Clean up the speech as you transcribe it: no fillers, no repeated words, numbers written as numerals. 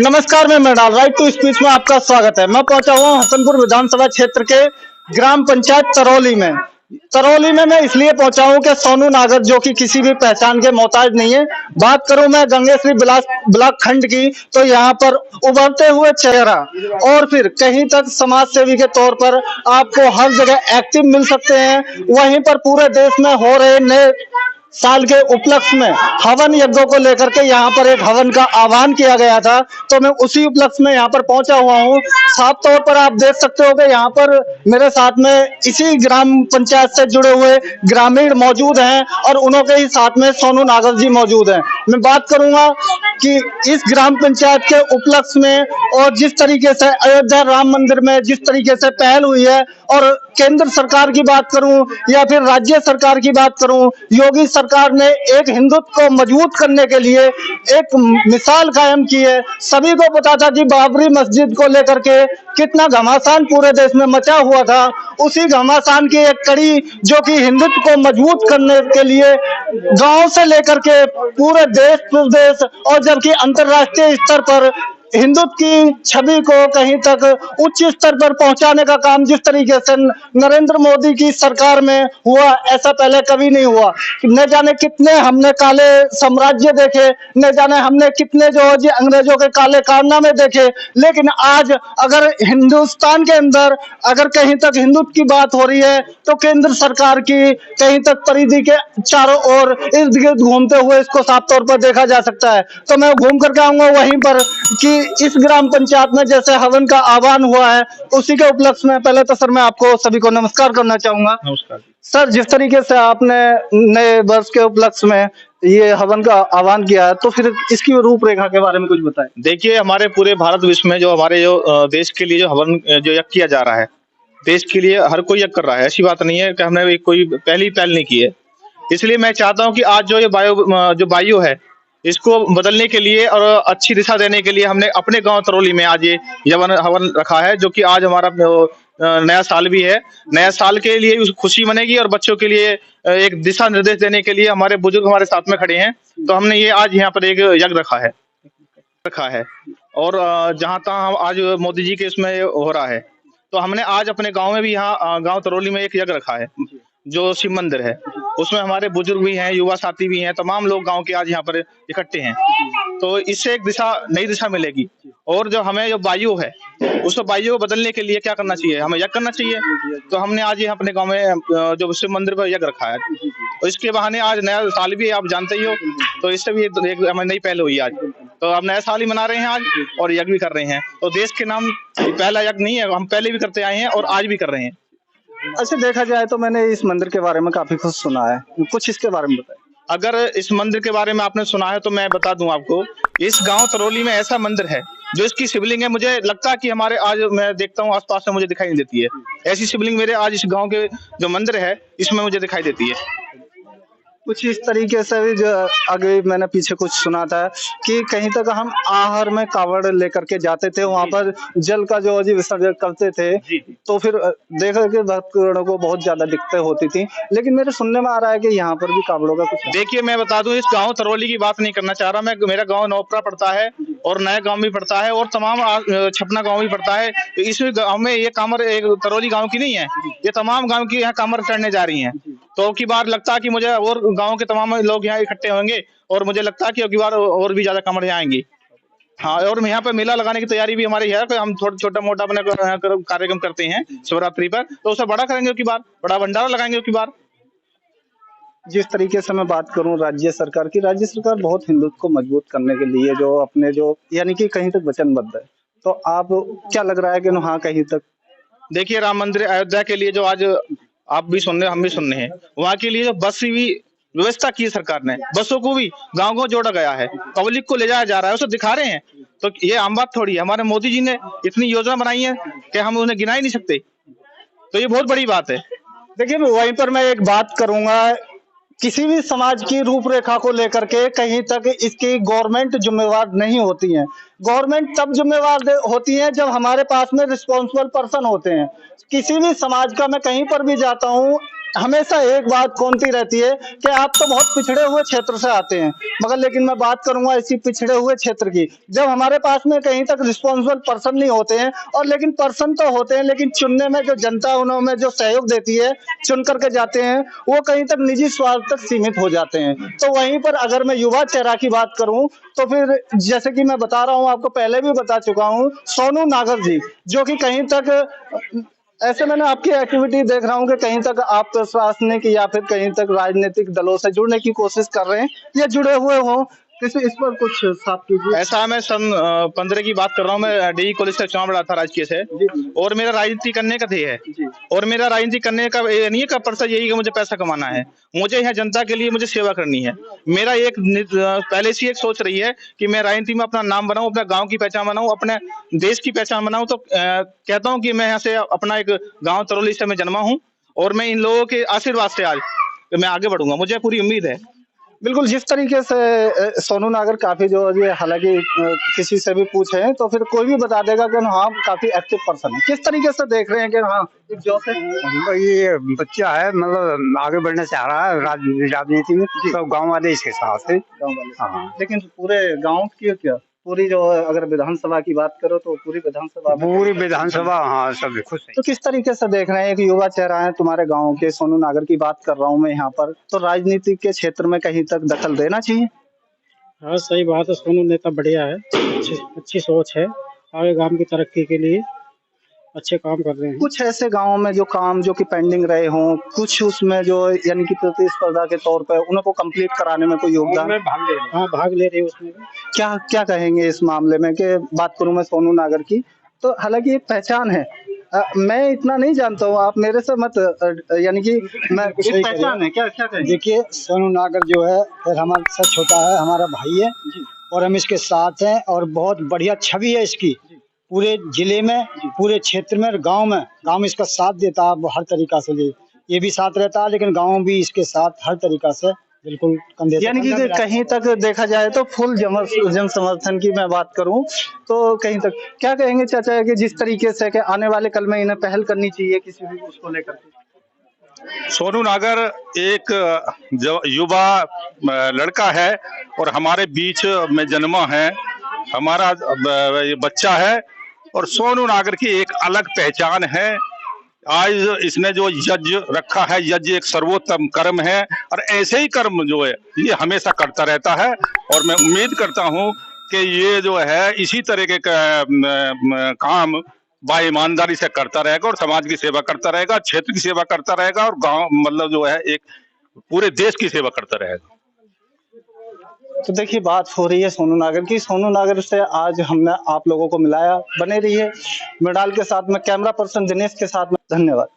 नमस्कार, मैं Mrinal. Right to speech में आपका स्वागत है। मैं पहुंचा हुआ हूं हसनपुर विधानसभा क्षेत्र के ग्राम पंचायत तरौली में। तरौली में मैं इसलिए पहुंचा हूं कि सोनू नागर, जो कि किसी भी पहचान के मोहताज नहीं है। बात करूं मैं गंगेश्री ब्लॉक खंड की, तो यहाँ पर उभरते हुए चेहरा और फिर कहीं तक समाज सेवी के तौर पर आपको हर जगह एक्टिव मिल सकते हैं। वहीं पर पूरे देश में हो रहे नए साल के उपलक्ष्य में हवन यज्ञों को लेकर के यहाँ पर एक हवन का आह्वान किया गया था, तो मैं उसी उपलक्ष्य में यहाँ पर पहुंचा हुआ हूँ। साफ तौर पर आप देख सकते हो कि यहाँ पर मेरे साथ में इसी ग्राम पंचायत से जुड़े हुए ग्रामीण मौजूद हैं और उन्हों के ही साथ में सोनू नागर जी मौजूद हैं। मैं बात करूंगा कि इस ग्राम पंचायत के उपलक्ष्य में और जिस तरीके से अयोध्या राम मंदिर में जिस तरीके से पहल हुई है, और केंद्र सरकार की बात करूं या फिर राज्य सरकार की बात करूं, योगी सरकार ने एक हिंदुत्व को मजबूत करने के लिए एक मिसाल कायम की है। सभी को पता था कि बाबरी मस्जिद को लेकर के कितना घमासान पूरे देश में मचा हुआ था। उसी घमासान की एक कड़ी जो कि हिंदुत्व को मजबूत करने के लिए गांव से लेकर के पूरे देश प्रदेश और जबकि अंतर्राष्ट्रीय स्तर पर हिंदुत्व की छवि को कहीं तक उच्च स्तर पर पहुंचाने का काम जिस तरीके से नरेंद्र मोदी की सरकार में हुआ, ऐसा पहले कभी नहीं हुआ। न जाने कितने हमने काले साम्राज्य देखे, न जाने हमने कितने जो जी अंग्रेजों के काले कारनामे देखे, लेकिन आज अगर हिंदुस्तान के अंदर अगर कहीं तक हिंदुत्व की बात हो रही है तो केंद्र सरकार की कहीं तक परिधि के चारों ओर इर्द गिर्द घूमते हुए इसको साफ तौर पर देखा जा सकता है। तो मैं घूम करके आऊंगा वहीं पर कि इस ग्राम पंचायत में जैसे हवन का आह्वान हुआ है, उसी के उपलक्ष्य में पहले तो सर मैं आपको सभी को नमस्कार करना चाहूंगा। नमस्कार सर, जिस तरीके से आपने नए वर्ष के उपलक्ष्य में ये हवन का आह्वान किया है, तो फिर इसकी रूपरेखा के बारे में कुछ बताएं। देखिए, हमारे पूरे भारत विश्व में जो हमारे जो देश के लिए जो हवन जो यज्ञ किया जा रहा है, देश के लिए हर कोई यज्ञ कर रहा है। ऐसी बात नहीं है कि हमने कोई पहली पहल नहीं की है। इसलिए मैं चाहता हूं कि आज जो ये वायु है, इसको बदलने के लिए और अच्छी दिशा देने के लिए हमने अपने गांव तरौली में आज ये हवन रखा है, जो कि आज हमारा नया साल भी है। नया साल के लिए खुशी मनेगी और बच्चों के लिए एक दिशा निर्देश देने के लिए हमारे बुजुर्ग हमारे साथ में खड़े हैं, तो हमने ये आज यहाँ पर एक यज्ञ रखा है। और जहाँ तहाँ आज मोदी जी के इसमें हो रहा है, तो हमने आज अपने गांव में भी यहाँ गांव तरौली में एक यज्ञ रखा है, जो शिव मंदिर है। उसमें हमारे बुजुर्ग भी हैं, युवा साथी भी हैं, तमाम लोग गांव के आज यहाँ पर इकट्ठे हैं। तो इससे एक नई दिशा मिलेगी। और जो हमें जो वायु है, उस वायु को बदलने के लिए क्या करना चाहिए, हमें यज्ञ करना चाहिए। तो हमने आज यहाँ अपने गांव में जो शिव मंदिर पर यज्ञ रखा है, तो इसके बहाने आज नया साल भी आप जानते ही हो, तो इससे भी एक हमें नई पहल हुई आज। तो हम नया साल ही मना रहे हैं आज और यज्ञ भी कर रहे हैं। तो देश के नाम पहला यज्ञ नहीं है, हम पहले भी करते आए हैं और आज भी कर रहे हैं। अच्छा, देखा जाए तो मैंने इस मंदिर के बारे में काफी कुछ सुना है, कुछ इसके बारे में बताएं। अगर इस मंदिर के बारे में आपने सुना है तो मैं बता दूं आपको, इस गांव तरौली में ऐसा मंदिर है जो इसकी शिवलिंग है, मुझे लगता है कि हमारे आज मैं देखता हूं आसपास में मुझे दिखाई नहीं देती है। ऐसी शिवलिंग मेरे आज इस गांव के जो मंदिर है इसमें मुझे दिखाई देती है। कुछ इस तरीके से भी जो आगे मैंने पीछे कुछ सुना था कि कहीं तक हम आहर में कावड़ लेकर के जाते थे, वहां पर जल का जो जी विसर्जन करते थे, तो फिर देखा कि भक्तों को बहुत ज्यादा दिक्कतें होती थी। लेकिन मेरे सुनने में आ रहा है कि यहाँ पर भी कावड़ों का कुछ। देखिए, मैं बता दूं, इस गांव तरौली की बात नहीं करना चाह रहा मैं। मेरा गांव नौपरा पड़ता है और नया गांव भी पड़ता है और तमाम छपना गांव भी पड़ता है। इस गांव में ये कामर एक तरौली गांव की नहीं है, ये तमाम गांव की यहाँ कामर चढ़ने जा रही है। तो की बार लगता है कि मुझे और गांव के तमाम लोग यहाँ इकट्ठे होंगे और मुझे लगता है कि अगली बार और भी ज्यादा कांवड़ यहाँ आएंगी। हाँ, और यहाँ पे मेला लगाने की तैयारी भी हमारी है। हम छोटा मोटा अपने कार्यक्रम करते हैं शिवरात्रि पर, तो उसे बड़ा करेंगे की बार, बड़ा भंडारा लगाएंगे की बार। जिस तरीके से मैं बात करूं राज्य सरकार बहुत हिंदुत्व को मजबूत करने के लिए जो अपने जो यानी कि कहीं तक वचनबद्ध है, तो आप क्या लग रहा है कि हाँ कहीं तक। देखिए, राम मंदिर अयोध्या के लिए जो आज आप भी सुन रहे हम भी सुन रहे हैं, वहाँ के लिए जो बस भी व्यवस्था की है सरकार ने, बसों को भी गाँव को जोड़ा गया है, पब्लिक को ले जाया जा रहा है, उसे दिखा रहे हैं। तो ये आम बात थोड़ी है, हमारे मोदी जी ने इतनी योजना बनाई है कि हम उन्हें गिना ही नहीं सकते। तो ये बहुत बड़ी बात है। देखिए, वहीं पर मैं एक बात करूंगा, किसी भी समाज की रूपरेखा को लेकर के कहीं तक इसकी गवर्नमेंट जिम्मेवार नहीं होती है। गवर्नमेंट तब जिम्मेवार होती है जब हमारे पास में रिस्पॉन्सिबल पर्सन होते हैं। किसी भी समाज का मैं कहीं पर भी जाता हूँ, हमेशा एक बात कौनती रहती है कि आप तो बहुत पिछड़े हुए क्षेत्र से आते हैं, मगर लेकिन मैं बात करूंगा इसी पिछड़े हुए क्षेत्र की, जब हमारे पास में कहीं तक रिस्पॉन्सिबल पर्सन नहीं होते हैं, और लेकिन पर्सन तो होते हैं, लेकिन चुनने में जो जनता उन्होंने जो सहयोग देती है, चुन करके जाते हैं, वो कहीं तक निजी स्वार्थ तक सीमित हो जाते हैं। तो वहीं पर अगर मैं युवा चेहरा की बात करूं, तो फिर जैसे कि मैं बता रहा हूं, आपको पहले भी बता चुका हूं, सोनू नागर जी, जो कि कहीं तक ऐसे मैंने आपकी एक्टिविटी देख रहा हूँ कि कहीं तक आप प्रशासनिक या फिर कहीं तक राजनीतिक दलों से जुड़ने की कोशिश कर रहे हैं या जुड़े हुए हो, इस पर कुछ साफ कीजिए। ऐसा मैं सन 15 की बात कर रहा हूँ। मैं डी कॉलेज से चुनाव लड़ा था राजकीय से, और मेरा राजनीति करने का ध्येय है। और मेरा राजनीति करने का ये नहीं है का पर्पस यही कि मुझे पैसा कमाना है, मुझे यहाँ जनता के लिए मुझे सेवा करनी है। मेरा एक पहले से एक सोच रही है कि मैं राजनीति में अपना नाम बनाऊं, अपने गांव की पहचान बनाऊं, अपने देश की पहचान बनाऊं। तो कहता हूं कि मैं यहाँ से अपना एक गांव तरौली से मैं जन्मा हूं, और मैं इन लोगों के आशीर्वाद से आज मैं आगे बढ़ूंगा, मुझे पूरी उम्मीद है। बिल्कुल, जिस तरीके से सोनू नागर काफी जो ये हालांकि किसी से भी पूछे तो फिर कोई भी बता देगा कि हाँ काफी एक्टिव पर्सन है। किस तरीके से देख रहे हैं कि हाँ एक जो से ये बच्चा है, मतलब आगे बढ़ना चाह रहा है राजनीति में, तो गांव वाले इसके साथ है। गाँव वाले, हाँ, लेकिन पूरे गांव की क्या पूरी जो अगर विधानसभा की बात करो तो पूरी विधानसभा में पूरी विधानसभा, हाँ सब खुश है। तो किस तरीके से देख रहे हैं, एक युवा चेहरा है तुम्हारे गांव के, सोनू नागर की बात कर रहा हूं मैं यहाँ पर, तो राजनीति के क्षेत्र में कहीं तक दखल देना चाहिए? हाँ सही बात है, सोनू नेता बढ़िया है, अच्छी सोच है, आगे गांव की तरक्की के लिए अच्छे काम कर रहे हैं। कुछ ऐसे गांवों में जो काम जो कि पेंडिंग रहे हों, कुछ उसमें जो यानी कि प्रतिस्पर्धा के तौर पर उनको कंप्लीट कराने में कोई योगदान? हाँ भाग ले रहे हैं उसमें। क्या क्या कहेंगे इस मामले में कि बात करूं मैं सोनू नागर की, तो हालांकि एक पहचान है, मैं इतना नहीं जानता हूँ, आप मेरे से मत यानी कि मैं एक पहचान है, क्या क्या कहेंगे? देखिए सोनू नागर जो है फिर हमारे से छोटा है, हमारा भाई है, और हम इसके साथ हैं, और बहुत बढ़िया छवि है इसकी पूरे जिले में, पूरे क्षेत्र में, और गांव इसका साथ देता है हर तरीका से। ये भी साथ रहता है, लेकिन गांव भी इसके साथ हर तरीका से बिल्कुल कंधे से यानी कि कंधा मिला। कहीं तक देखा जाए तो फुल जन समर्थन की मैं बात करूं तो कहीं तक क्या कहेंगे चाचा कि जिस तरीके से कि आने वाले कल में इन्हें पहल करनी चाहिए किसी भी उसको लेकर के? सोनू नागर एक युवा लड़का है, और हमारे बीच में जन्मा है, हमारा ये बच्चा है, और सोनू नागर की एक अलग पहचान है। आज इसने जो यज्ञ रखा है, यज्ञ एक सर्वोत्तम कर्म है, और ऐसे ही कर्म जो है ये हमेशा करता रहता है, और मैं उम्मीद करता हूं कि ये जो है इसी तरह के काम ईमानदारी से करता रहेगा, और समाज की सेवा करता रहेगा, क्षेत्र की सेवा करता रहेगा, और गांव मतलब जो है एक पूरे देश की सेवा करता रहेगा। तो देखिए बात हो रही है सोनू नागर की, सोनू नागर से आज हमने आप लोगों को मिलाया, बने रहिए मृणाल के साथ में, कैमरा पर्सन दिनेश के साथ में, धन्यवाद।